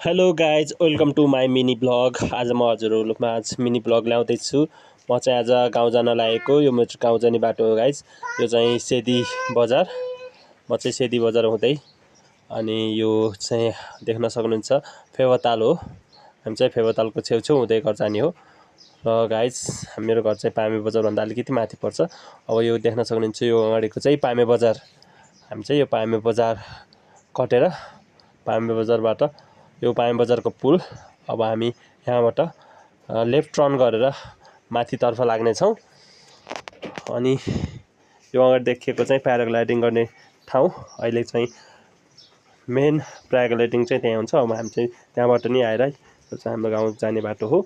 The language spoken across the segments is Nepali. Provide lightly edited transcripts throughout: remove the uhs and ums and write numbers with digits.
Hello guys welcome to my mini blog. आज म हजुरहरूमा आज मिनी ब्लग ल्याउँदैछु। म चाहिँ आज गाउँ जान लागेको। यो मेरो गाउँ जाने बाटो हो गाइज। यो चाहिँ सेदी बजार। म चाहिँ सेदी बजार हुँदै अनि यो चाहिँ देख्न सक्नुहुन्छ फेवाताल हो। हामी चाहिँ फेवातालको छेउछेउ हुँदै घर जाने हो। र गाइज मेरो घर चाहिँ पामे बजारभन्दा अलिकति माथि पर्छ। अब यो देख्न सक्नुहुन्छ यो अगाडिको चाहिँ पामे बजार। हामी चाहिँ यो पामे बजार कटेर पामे बजारबाट यो पामे बजारको पुल अब हामी यहाँबाट लेफ्ट टर्न गरेर माथितर्फ लाग्नेछौँ। अनि यो अगाडि देखिएको चाहिँ प्याराग्लाइडिङ गर्ने ठाउँ। अहिले चाहिँ मेन प्याराग्लाइडिङ चाहिँ त्यहाँ हुन्छ। अब हामी चाहिँ त्यहाँबाट नि आएर यो चाहिँ हाम्रो गाउँ जाने बाटो हो।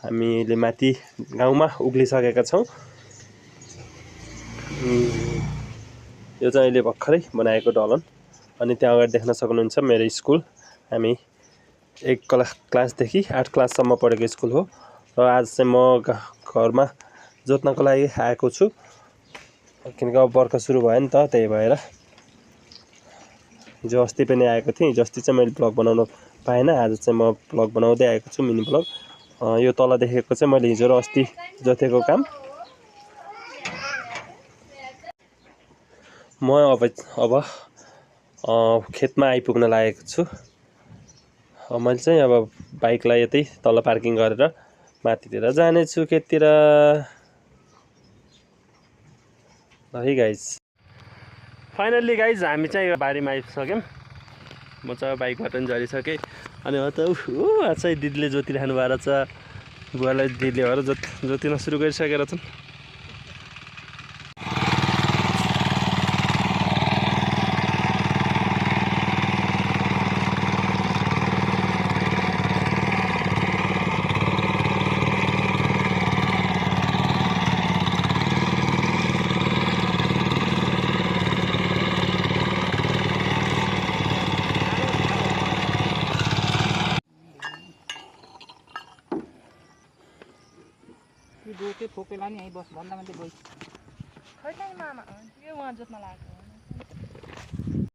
हामीले माथि गाउँमा उक्लिसकेका छौँ। यो चाहिँ अहिले भर्खरै बनाएको दलन। अनि त्यहाँ अगाडि देख्न सक्नुहुन्छ मेरो स्कुल। हामी 1 क्लासदेखि 8 क्लाससम्म पढेको स्कुल हो। र आज चाहिँ म घरमा जोत्नको लागि आएको छु, किनकि अब बर्खा सुरु भयो नि त। त्यही भएर हिजो अस्ति पनि आएको थिएँ। हिजो अस्ति चाहिँ मैले ब्लग बनाउन पाएन। आज चाहिँ म ब्लग बनाउँदै आएको छु, मिनी ब्लग। यो तल देखेको चाहिँ मैले हिजो र अस्ति जोतेको काम। म अब खेतमा आइपुग्न लागेको छु। मैले चाहिँ अब बाइकलाई यतै तल पार्किङ गरेर माथितिर जानेछु खेततिर। है गाइज, फाइनल्ली गाइज हामी चाहिँ यो बारीमा आइसक्यौँ। म चाहिँ बाइकबाट पनि झरिसकेँ। अनि त आज चाहिँ दिदीले जोतिरहनु भएको रहेछ। बुवालाई दिदीले भएर जोतिन सुरु गरिसकेर छन्। बोके फोकेला नि यहीँ बस भन्दा मात्रै बोल। खै चाहिँ मामा यो उहाँ जोत्न लागेको